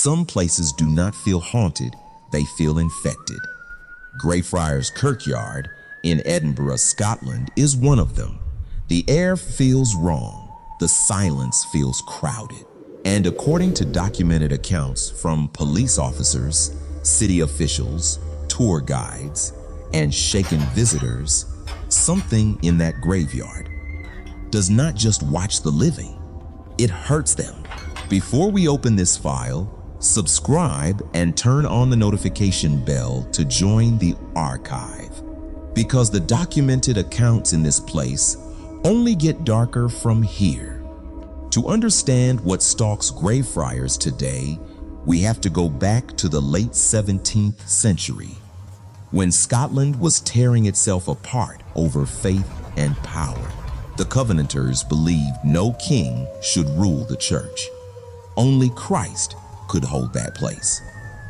Some places do not feel haunted, they feel infected. Greyfriars Kirkyard in Edinburgh, Scotland is one of them. The air feels wrong, the silence feels crowded. And according to documented accounts from police officers, city officials, tour guides, and shaken visitors, something in that graveyard does not just watch the living, it hurts them. Before we open this file, subscribe and turn on the notification bell to join the archive, because the documented accounts in this place only get darker from here. To understand what stalks Greyfriars today, we have to go back to the late 17th century, when Scotland was tearing itself apart over faith and power. The Covenanters believed no king should rule the church. Only Christ could hold that place.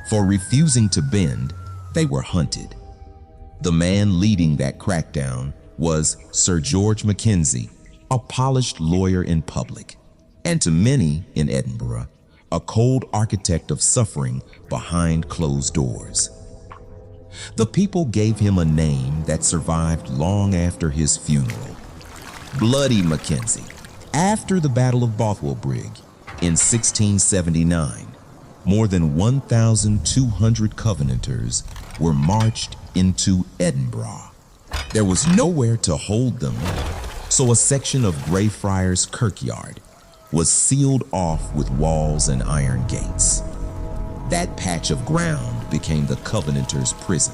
For refusing to bend, they were hunted. The man leading that crackdown was Sir George Mackenzie, a polished lawyer in public, and to many in Edinburgh, a cold architect of suffering behind closed doors. The people gave him a name that survived long after his funeral: Bloody Mackenzie. After the Battle of Bothwell Brig in 1679, more than 1,200 Covenanters were marched into Edinburgh. There was nowhere to hold them, so a section of Greyfriars Kirkyard was sealed off with walls and iron gates. That patch of ground became the Covenanters' prison.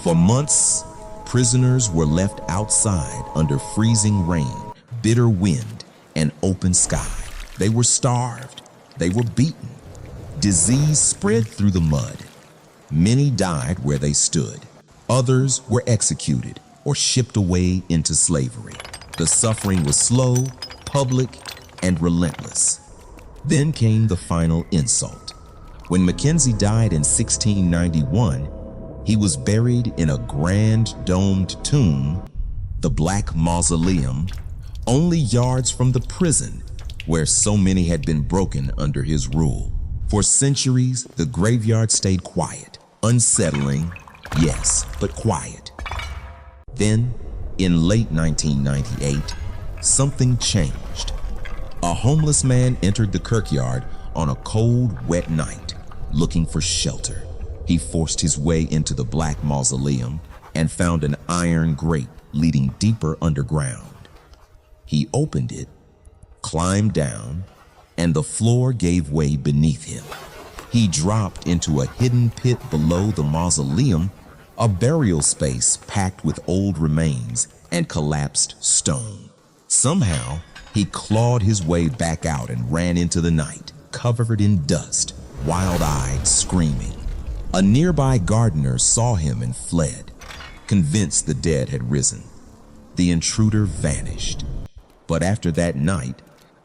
For months, prisoners were left outside under freezing rain, bitter wind, and open sky. They were starved, they were beaten. Disease spread through the mud. Many died where they stood. Others were executed or shipped away into slavery. The suffering was slow, public, and relentless. Then came the final insult. When Mackenzie died in 1691, he was buried in a grand domed tomb, the Black Mausoleum, only yards from the prison where so many had been broken under his rule. For centuries, the graveyard stayed quiet, unsettling, yes, but quiet. Then, in late 1998, something changed. A homeless man entered the kirkyard on a cold, wet night, looking for shelter. He forced his way into the Black Mausoleum and found an iron grate leading deeper underground. He opened it, climbed down, and the floor gave way beneath him. He dropped into a hidden pit below the mausoleum, a burial space packed with old remains and collapsed stone. Somehow, he clawed his way back out and ran into the night, covered in dust, wild-eyed, screaming. A nearby gardener saw him and fled, convinced the dead had risen. The intruder vanished. But after that night,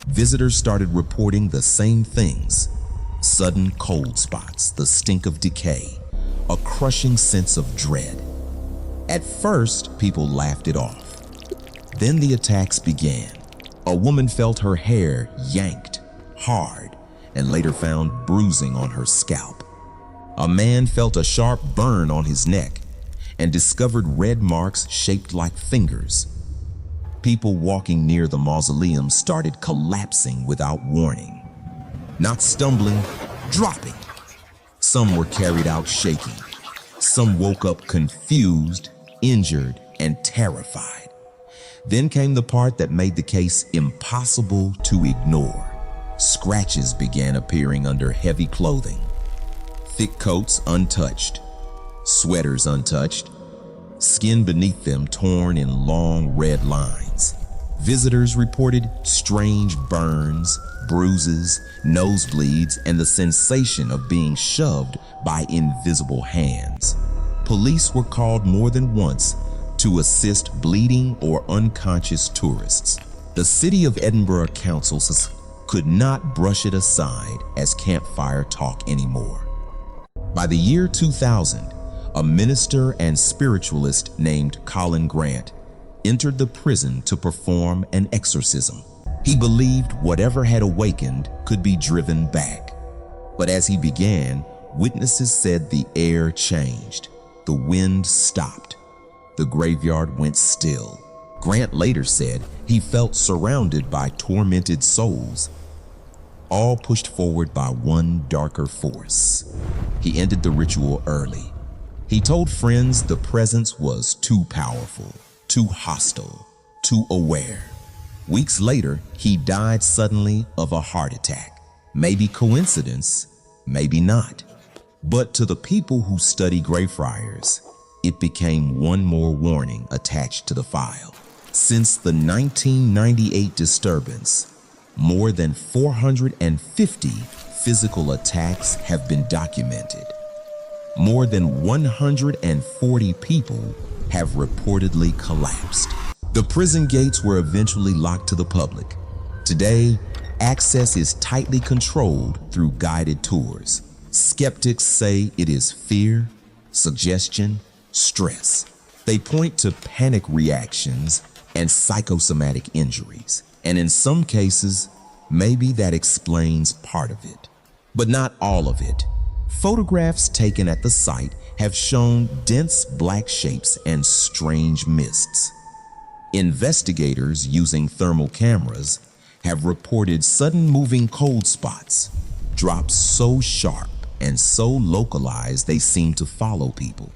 visitors started reporting the same things: sudden cold spots, the stink of decay, a crushing sense of dread. At first, people laughed it off. Then the attacks began. A woman felt her hair yanked hard and later found bruising on her scalp. A man felt a sharp burn on his neck and discovered red marks shaped like fingers. People walking near the mausoleum started collapsing without warning, not stumbling, dropping. Some were carried out shaking. Some woke up confused, injured, and terrified. Then came the part that made the case impossible to ignore. Scratches began appearing under heavy clothing. Thick coats untouched, sweaters untouched, skin beneath them torn in long red lines. Visitors reported strange burns, bruises, nosebleeds, and the sensation of being shoved by invisible hands. Police were called more than once to assist bleeding or unconscious tourists. The City of Edinburgh Council could not brush it aside as campfire talk anymore. By the year 2000, a minister and spiritualist named Colin Grant entered the prison to perform an exorcism. He believed whatever had awakened could be driven back. But as he began, witnesses said the air changed. The wind stopped. The graveyard went still. Grant later said he felt surrounded by tormented souls, all pushed forward by one darker force. He ended the ritual early. He told friends the presence was too powerful, too hostile, too aware. Weeks later, he died suddenly of a heart attack. Maybe coincidence, maybe not. But to the people who study Greyfriars, it became one more warning attached to the file. Since the 1998 disturbance, more than 450 physical attacks have been documented. More than 140 people have reportedly collapsed. The prison gates were eventually locked to the public. Today, access is tightly controlled through guided tours. Skeptics say it is fear, suggestion, stress. They point to panic reactions and psychosomatic injuries. And in some cases, maybe that explains part of it, but not all of it. Photographs taken at the site have shown dense black shapes and strange mists. Investigators using thermal cameras have reported sudden moving cold spots, drops so sharp and so localized they seem to follow people.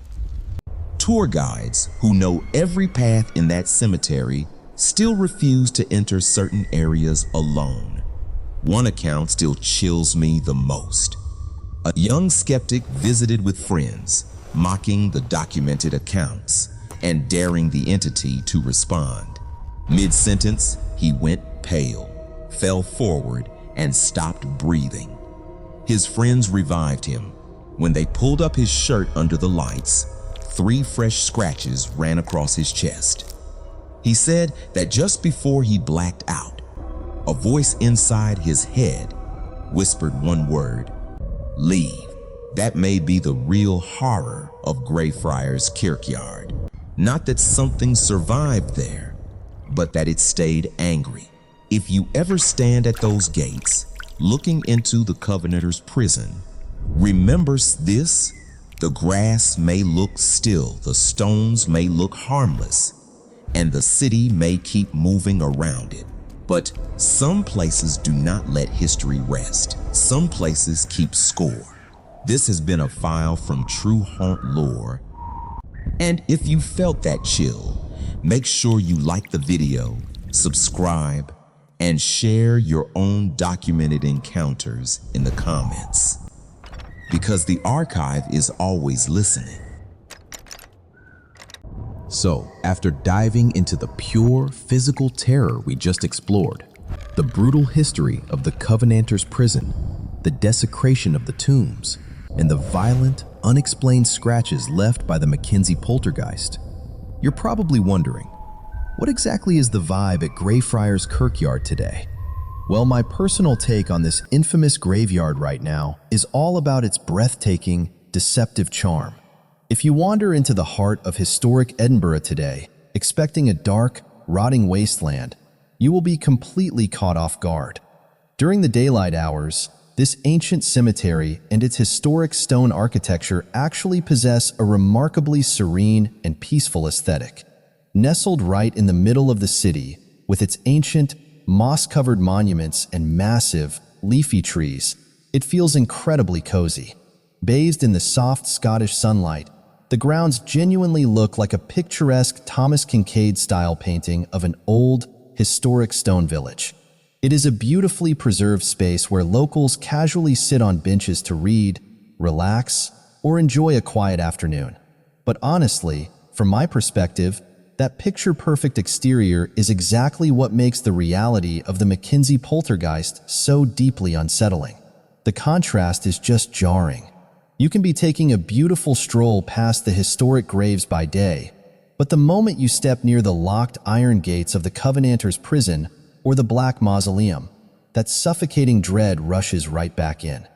Tour guides who know every path in that cemetery still refuse to enter certain areas alone. One account still chills me the most. A young skeptic visited with friends, mocking the documented accounts and daring the entity to respond. Mid-sentence, he went pale, fell forward, and stopped breathing. His friends revived him. When they pulled up his shirt under the lights, 3 fresh scratches ran across his chest. He said that just before he blacked out, a voice inside his head whispered one word: leave. That may be the real horror of Greyfriars Kirkyard. Not that something survived there, but that it stayed angry. If you ever stand at those gates, looking into the Covenanters' prison, remember this: the grass may look still, the stones may look harmless, and the city may keep moving around it. But some places do not let history rest. Some places keep score. This has been a file from True Haunt Lore. And if you felt that chill, make sure you like the video, subscribe, and share your own documented encounters in the comments. Because the archive is always listening. So, after diving into the pure physical terror we just explored, the brutal history of the Covenanters' prison, the desecration of the tombs, and the violent, unexplained scratches left by the Mackenzie Poltergeist, you're probably wondering, what exactly is the vibe at Greyfriars Kirkyard today? Well, my personal take on this infamous graveyard right now is all about its breathtaking, deceptive charm. If you wander into the heart of historic Edinburgh today, expecting a dark, rotting wasteland, you will be completely caught off guard. During the daylight hours, this ancient cemetery and its historic stone architecture actually possess a remarkably serene and peaceful aesthetic. Nestled right in the middle of the city, with its ancient, moss-covered monuments and massive, leafy trees, it feels incredibly cozy. Bathed in the soft Scottish sunlight, the grounds genuinely look like a picturesque Thomas Kincaid-style painting of an old, historic stone village. It is a beautifully preserved space where locals casually sit on benches to read, relax, or enjoy a quiet afternoon. But honestly, from my perspective, that picture-perfect exterior is exactly what makes the reality of the Mackenzie Poltergeist so deeply unsettling. The contrast is just jarring. You can be taking a beautiful stroll past the historic graves by day, but the moment you step near the locked iron gates of the Covenanters' prison or the Black Mausoleum, that suffocating dread rushes right back in.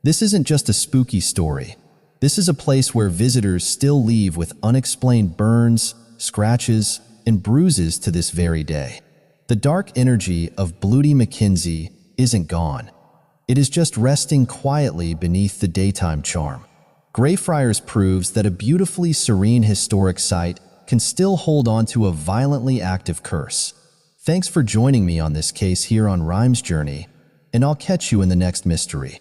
This isn't just a spooky story. This is a place where visitors still leave with unexplained burns, scratches, and bruises to this very day. The dark energy of Bloody Mackenzie isn't gone. It is just resting quietly beneath the daytime charm. Greyfriars proves that a beautifully serene historic site can still hold on to a violently active curse. Thanks for joining me on this case here on Rhyme's Journey, and I'll catch you in the next mystery.